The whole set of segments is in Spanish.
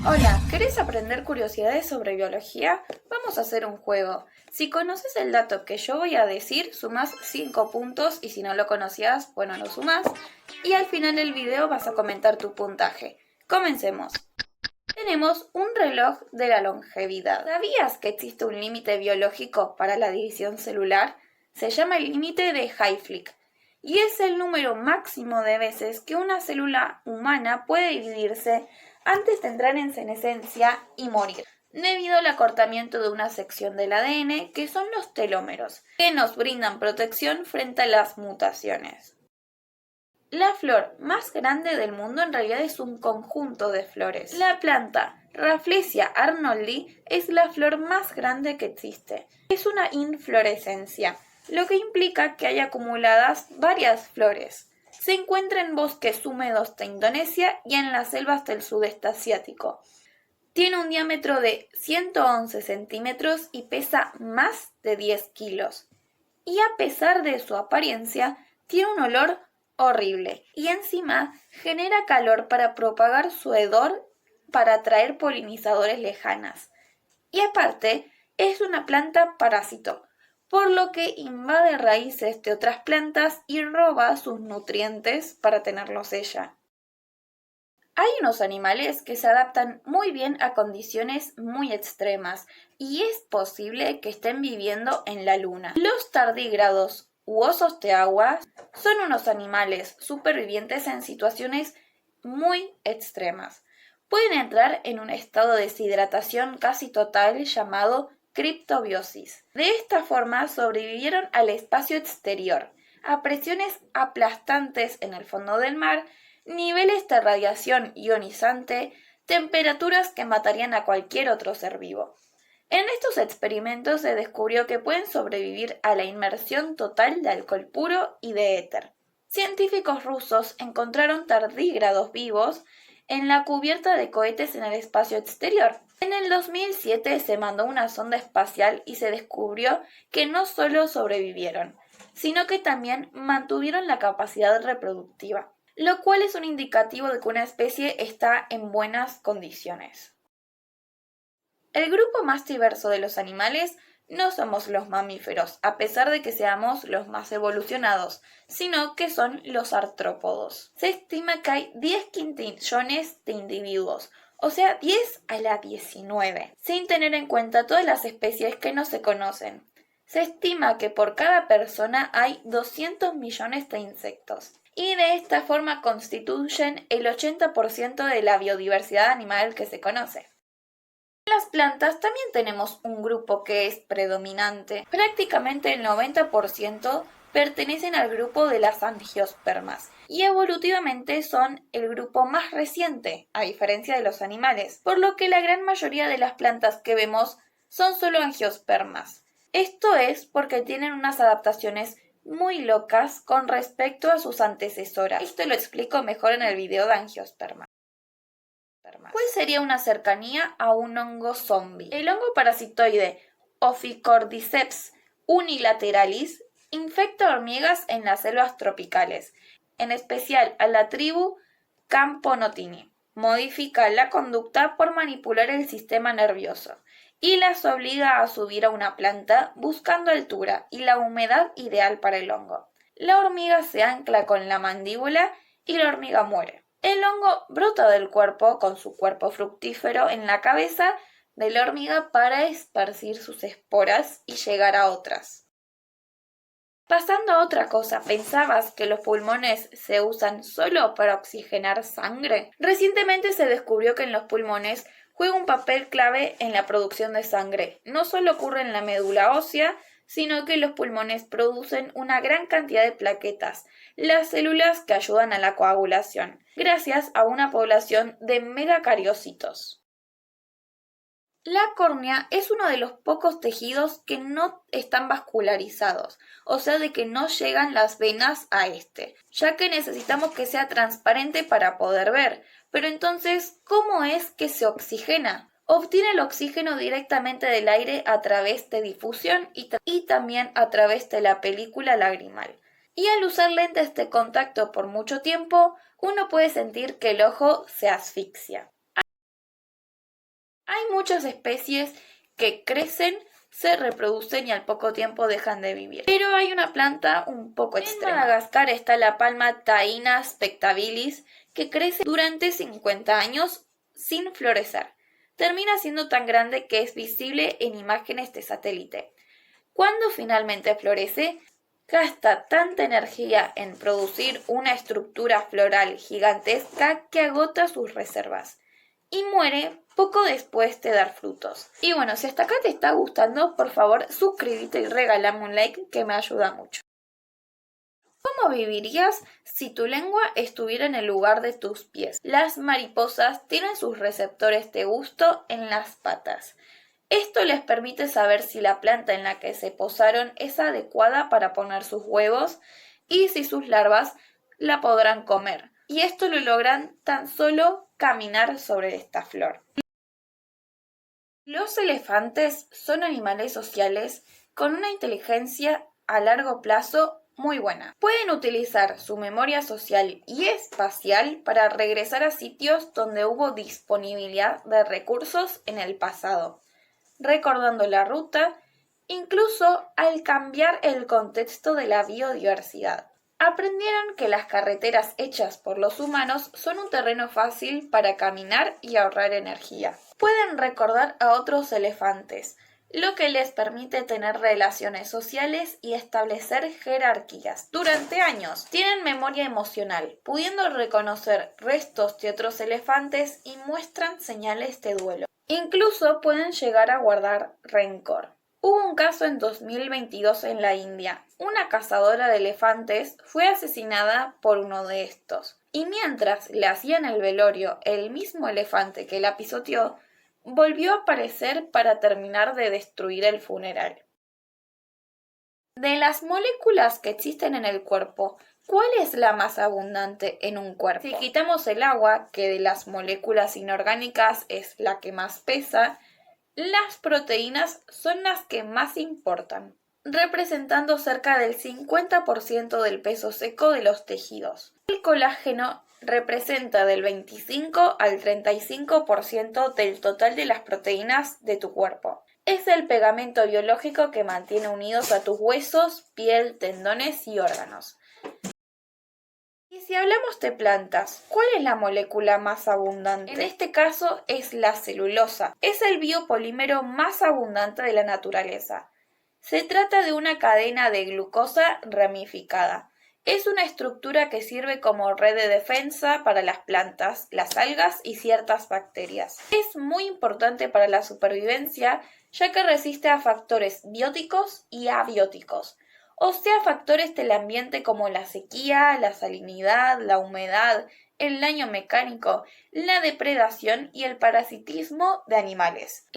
Hola, ¿querés aprender curiosidades sobre biología? Vamos a hacer un juego. Si conoces el dato que yo voy a decir, sumás 5 puntos y si no lo conocías, bueno, lo sumás. Y al final del video vas a comentar tu puntaje. Comencemos. Tenemos un reloj de la longevidad. ¿Sabías que existe un límite biológico para la división celular? Se llama el límite de Hayflick y es el número máximo de veces que una célula humana puede dividirse antes de entrar en senescencia y morir, debido al acortamiento de una sección del ADN que son los telómeros, que nos brindan protección frente a las mutaciones. La flor más grande del mundo en realidad es un conjunto de flores. La planta Rafflesia arnoldi es la flor más grande que existe. Es una inflorescencia, lo que implica que hay acumuladas varias flores. Se encuentra en bosques húmedos de Indonesia y en las selvas del sudeste asiático. Tiene un diámetro de 111 centímetros y pesa más de 10 kilos. Y a pesar de su apariencia, tiene un olor horrible y encima genera calor para propagar su hedor para atraer polinizadores lejanas. Y aparte, es una planta parásito, por lo que invade raíces de otras plantas y roba sus nutrientes para tenerlos ella. Hay unos animales que se adaptan muy bien a condiciones muy extremas y es posible que estén viviendo en la luna. Los tardígrados u osos de agua son unos animales supervivientes en situaciones muy extremas. Pueden entrar en un estado de deshidratación casi total llamado criptobiosis. De esta forma sobrevivieron al espacio exterior, a presiones aplastantes en el fondo del mar, niveles de radiación ionizante, temperaturas que matarían a cualquier otro ser vivo. En estos experimentos se descubrió que pueden sobrevivir a la inmersión total de alcohol puro y de éter. Científicos rusos encontraron tardígrados vivos en la cubierta de cohetes en el espacio exterior. En el 2007 se mandó una sonda espacial y se descubrió que no solo sobrevivieron, sino que también mantuvieron la capacidad reproductiva, lo cual es un indicativo de que una especie está en buenas condiciones. El grupo más diverso de los animales no somos los mamíferos, a pesar de que seamos los más evolucionados, sino que son los artrópodos. Se estima que hay 10 quintillones de individuos, o sea, 10 a la 19, sin tener en cuenta todas las especies que no se conocen. Se estima que por cada persona hay 200 millones de insectos, y de esta forma constituyen el 80% de la biodiversidad animal que se conoce. En las plantas también tenemos un grupo que es predominante. Prácticamente el 90% pertenecen al grupo de las angiospermas y evolutivamente son el grupo más reciente, a diferencia de los animales, por lo que la gran mayoría de las plantas que vemos son solo angiospermas. Esto es porque tienen unas adaptaciones muy locas con respecto a sus antecesoras. Esto lo explico mejor en el video de angiospermas. ¿Cuál sería una cercanía a un hongo zombie? El hongo parasitoide Ophicordyceps unilateralis infecta hormigas en las selvas tropicales, en especial a la tribu Camponotini. Modifica la conducta por manipular el sistema nervioso y las obliga a subir a una planta buscando altura y la humedad ideal para el hongo. La hormiga se ancla con la mandíbula y la hormiga muere. El hongo brota del cuerpo con su cuerpo fructífero en la cabeza de la hormiga para esparcir sus esporas y llegar a otras. Pasando a otra cosa, ¿pensabas que los pulmones se usan solo para oxigenar sangre? Recientemente se descubrió que en los pulmones juega un papel clave en la producción de sangre. No solo ocurre en la médula ósea, sino que los pulmones producen una gran cantidad de plaquetas, las células que ayudan a la coagulación, gracias a una población de megacariocitos. La córnea es uno de los pocos tejidos que no están vascularizados, o sea, de que no llegan las venas a este, ya que necesitamos que sea transparente para poder ver. Pero entonces, ¿cómo es que se oxigena? Obtiene el oxígeno directamente del aire a través de difusión y también a través de la película lagrimal. Y al usar lentes de contacto por mucho tiempo, uno puede sentir que el ojo se asfixia. Hay muchas especies que crecen, se reproducen y al poco tiempo dejan de vivir. Pero hay una planta un poco extrema. En Madagascar está la palma Taina spectabilis, que crece durante 50 años sin florecer. Termina siendo tan grande que es visible en imágenes de satélite. Cuando finalmente florece, gasta tanta energía en producir una estructura floral gigantesca que agota sus reservas y muere poco después de dar frutos. Y bueno, si hasta acá te está gustando, por favor suscríbete y regálame un like que me ayuda mucho. ¿Cómo vivirías si tu lengua estuviera en el lugar de tus pies? Las mariposas tienen sus receptores de gusto en las patas. Esto les permite saber si la planta en la que se posaron es adecuada para poner sus huevos y si sus larvas la podrán comer. Y esto lo logran tan solo caminar sobre esta flor. Los elefantes son animales sociales con una inteligencia a largo plazo muy buena. Pueden utilizar su memoria social y espacial para regresar a sitios donde hubo disponibilidad de recursos en el pasado, recordando la ruta, incluso al cambiar el contexto de la biodiversidad. Aprendieron que las carreteras hechas por los humanos son un terreno fácil para caminar y ahorrar energía. Pueden recordar a otros elefantes, lo que les permite tener relaciones sociales y establecer jerarquías. Durante años tienen memoria emocional, pudiendo reconocer restos de otros elefantes y muestran señales de duelo. Incluso pueden llegar a guardar rencor. Hubo un caso en 2022 en la India. Una cazadora de elefantes fue asesinada por uno de estos. Y mientras le hacían el velorio, el mismo elefante que la pisoteó volvió a aparecer para terminar de destruir el funeral. De las moléculas que existen en el cuerpo, ¿cuál es la más abundante en un cuerpo? Si quitamos el agua, que de las moléculas inorgánicas es la que más pesa, las proteínas son las que más importan, representando cerca del 50% del peso seco de los tejidos. El colágeno representa del 25 al 35% del total de las proteínas de tu cuerpo. Es el pegamento biológico que mantiene unidos a tus huesos, piel, tendones y órganos. Y si hablamos de plantas, ¿cuál es la molécula más abundante? En este caso es la celulosa. Es el biopolímero más abundante de la naturaleza. Se trata de una cadena de glucosa ramificada. Es una estructura que sirve como red de defensa para las plantas, las algas y ciertas bacterias. Es muy importante para la supervivencia, ya que resiste a factores bióticos y abióticos, o sea, factores del ambiente como la sequía, la salinidad, la humedad, el daño mecánico, la depredación y el parasitismo de animales.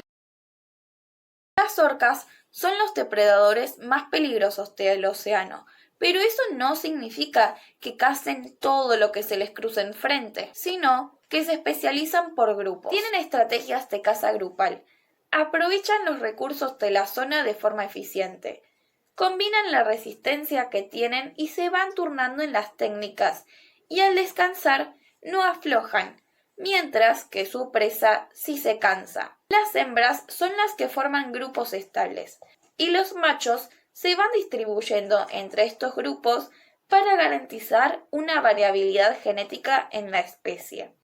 Las orcas son los depredadores más peligrosos del océano, pero eso no significa que cacen todo lo que se les cruce enfrente, sino que se especializan por grupos. Tienen estrategias de caza grupal, aprovechan los recursos de la zona de forma eficiente, combinan la resistencia que tienen y se van turnando en las técnicas, y al descansar no aflojan, mientras que su presa sí se cansa. Las hembras son las que forman grupos estables, y los machos se van distribuyendo entre estos grupos para garantizar una variabilidad genética en la especie.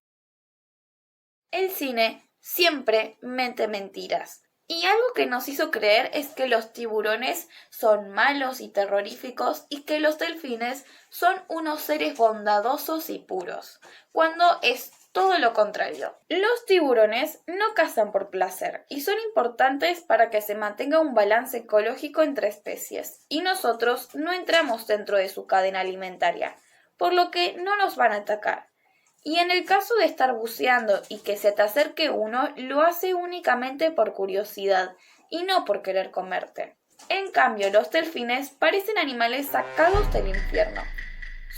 El cine siempre mente mentiras. Y algo que nos hizo creer es que los tiburones son malos y terroríficos y que los delfines son unos seres bondadosos y puros, cuando es todo lo contrario. Los tiburones no cazan por placer y son importantes para que se mantenga un balance ecológico entre especies, y nosotros no entramos dentro de su cadena alimentaria, por lo que no nos van a atacar. Y en el caso de estar buceando y que se te acerque uno, lo hace únicamente por curiosidad y no por querer comerte. En cambio, los delfines parecen animales sacados del infierno.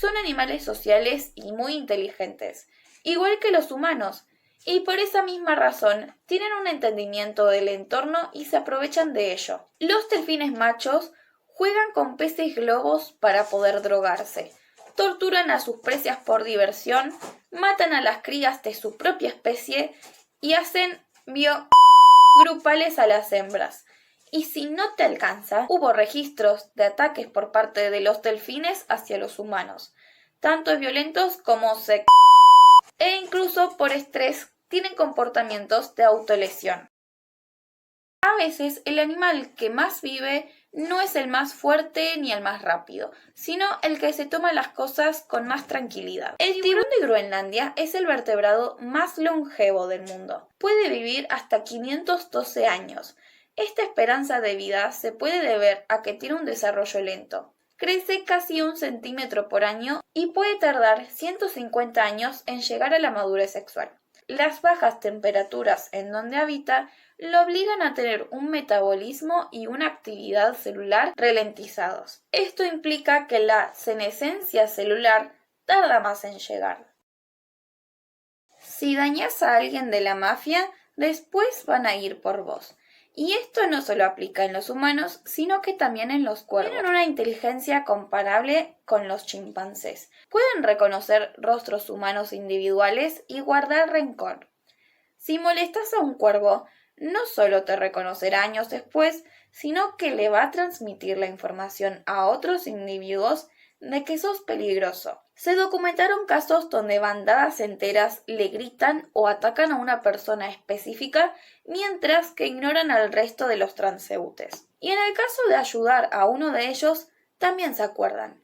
Son animales sociales y muy inteligentes, igual que los humanos, y por esa misma razón tienen un entendimiento del entorno y se aprovechan de ello. Los delfines machos juegan con peces globos para poder drogarse, torturan a sus presas por diversión, matan a las crías de su propia especie y hacen grupales a las hembras. Y si no te alcanza, hubo registros de ataques por parte de los delfines hacia los humanos, tanto violentos como e incluso por estrés tienen comportamientos de autolesión. A veces el animal que más vive no es el más fuerte ni el más rápido, sino el que se toma las cosas con más tranquilidad. El tiburón de Groenlandia es el vertebrado más longevo del mundo. Puede vivir hasta 512 años. Esta esperanza de vida se puede deber a que tiene un desarrollo lento. Crece casi 1 centímetro por año y puede tardar 150 años en llegar a la madurez sexual. Las bajas temperaturas en donde habita lo obligan a tener un metabolismo y una actividad celular ralentizados. Esto implica que la senescencia celular tarda más en llegar. Si dañas a alguien de la mafia, después van a ir por vos. Y esto no solo aplica en los humanos, sino que también en los cuervos. Tienen una inteligencia comparable con los chimpancés. Pueden reconocer rostros humanos individuales y guardar rencor. Si molestas a un cuervo, no solo te reconocerá años después, sino que le va a transmitir la información a otros individuos de que sos peligroso. Se documentaron casos donde bandadas enteras le gritan o atacan a una persona específica mientras que ignoran al resto de los transeúntes. Y en el caso de ayudar a uno de ellos, también se acuerdan.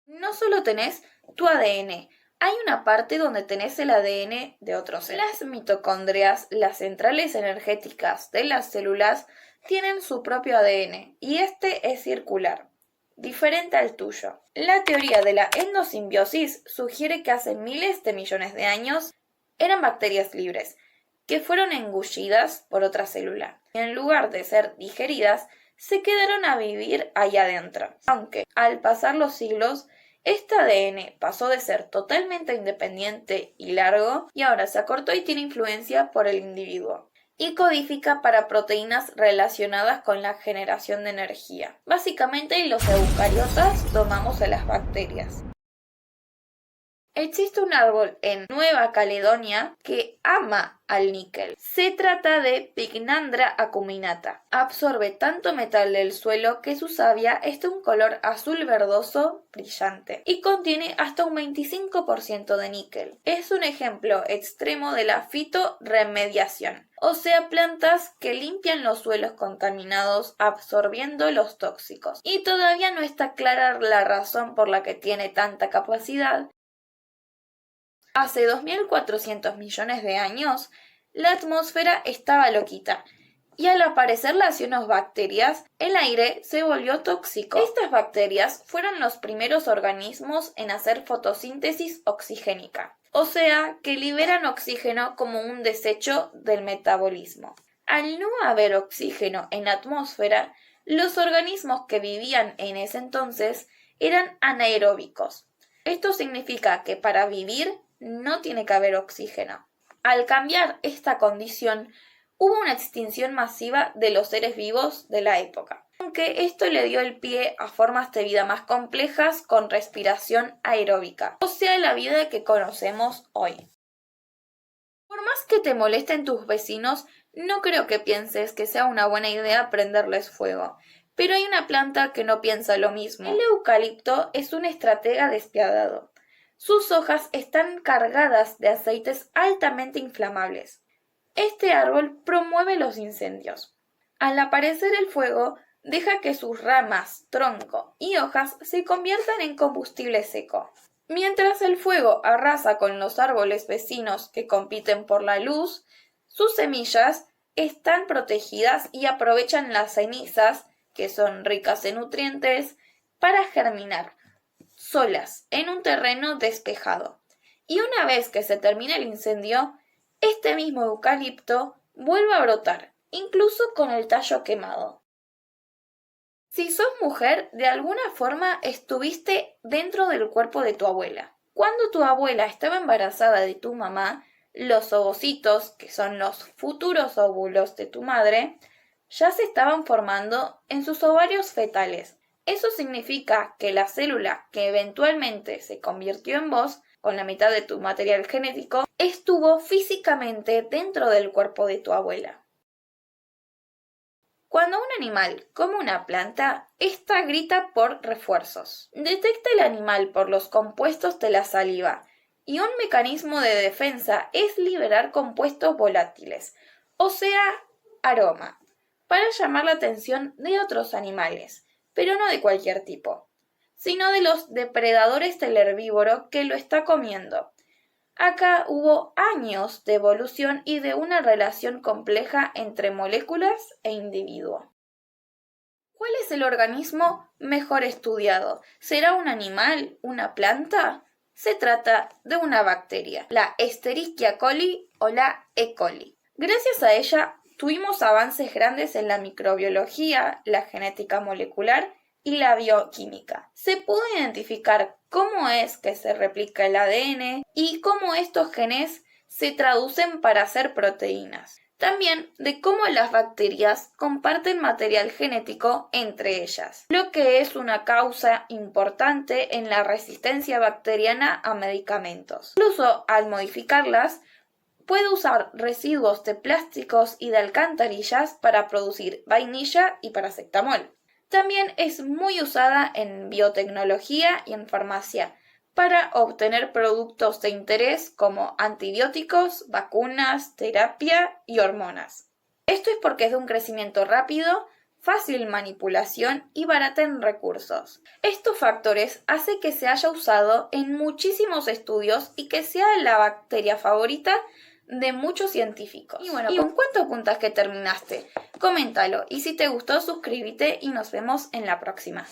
No solo tenés tu ADN, hay una parte donde tenés el ADN de otros seres. Las mitocondrias, las centrales energéticas de las células, tienen su propio ADN y este es circular, diferente al tuyo. La teoría de la endosimbiosis sugiere que hace miles de millones de años eran bacterias libres, que fueron engullidas por otra célula. Y en lugar de ser digeridas, se quedaron a vivir allá adentro. Aunque, al pasar los siglos, este ADN pasó de ser totalmente independiente y largo, y ahora se acortó y tiene influencia por el individuo. Y codifica para proteínas relacionadas con la generación de energía. Básicamente los eucariotas tomamos a las bacterias. Existe un árbol en Nueva Caledonia que ama al níquel. Se trata de Pycnandra acuminata. Absorbe tanto metal del suelo que su savia es de un color azul verdoso brillante y contiene hasta un 25% de níquel. Es un ejemplo extremo de la fitorremediación, o sea, plantas que limpian los suelos contaminados absorbiendo los tóxicos. Y todavía no está clara la razón por la que tiene tanta capacidad. Hace 2.400 millones de años, la atmósfera estaba loquita y al aparecer las cianobacterias, el aire se volvió tóxico. Estas bacterias fueron los primeros organismos en hacer fotosíntesis oxigénica, o sea, que liberan oxígeno como un desecho del metabolismo. Al no haber oxígeno en la atmósfera, los organismos que vivían en ese entonces eran anaeróbicos. Esto significa que para vivir no tiene que haber oxígeno. Al cambiar esta condición, hubo una extinción masiva de los seres vivos de la época, aunque esto le dio el pie a formas de vida más complejas con respiración aeróbica, o sea, la vida que conocemos hoy. Por más que te molesten tus vecinos, no creo que pienses que sea una buena idea prenderles fuego. Pero hay una planta que no piensa lo mismo. El eucalipto es un estratega despiadado. Sus hojas están cargadas de aceites altamente inflamables. Este árbol promueve los incendios. Al aparecer el fuego, deja que sus ramas, tronco y hojas se conviertan en combustible seco. Mientras el fuego arrasa con los árboles vecinos que compiten por la luz, sus semillas están protegidas y aprovechan las cenizas, que son ricas en nutrientes, para germinar solas en un terreno despejado. Y una vez que se termina el incendio, este mismo eucalipto vuelve a brotar, incluso con el tallo quemado. Si sos mujer, de alguna forma estuviste dentro del cuerpo de tu abuela. Cuando tu abuela estaba embarazada de tu mamá, los ovocitos, que son los futuros óvulos de tu madre, ya se estaban formando en sus ovarios fetales. Eso significa que la célula que eventualmente se convirtió en vos, con la mitad de tu material genético, estuvo físicamente dentro del cuerpo de tu abuela. Cuando un animal come una planta, ésta grita por refuerzos. Detecta el animal por los compuestos de la saliva y un mecanismo de defensa es liberar compuestos volátiles, o sea, aroma, para llamar la atención de otros animales, pero no de cualquier tipo, sino de los depredadores del herbívoro que lo está comiendo. Acá hubo años de evolución y de una relación compleja entre moléculas e individuo. ¿Cuál es el organismo mejor estudiado? ¿Será un animal? ¿Una planta? Se trata de una bacteria, la Escherichia coli o la E. coli. Gracias a ella tuvimos avances grandes en la microbiología, la genética molecular y la bioquímica. Se pudo identificar cómo es que se replica el ADN y cómo estos genes se traducen para hacer proteínas. También de cómo las bacterias comparten material genético entre ellas, lo que es una causa importante en la resistencia bacteriana a medicamentos. Incluso al modificarlas, puede usar residuos de plásticos y de alcantarillas para producir vainilla y paracetamol. También es muy usada en biotecnología y en farmacia para obtener productos de interés como antibióticos, vacunas, terapia y hormonas. Esto es porque es de un crecimiento rápido, fácil manipulación y barata en recursos. Estos factores hacen que se haya usado en muchísimos estudios y que sea la bacteria favorita de muchos científicos. Y bueno, ¿con cuántos puntaje terminaste? Coméntalo y si te gustó suscríbete y nos vemos en la próxima.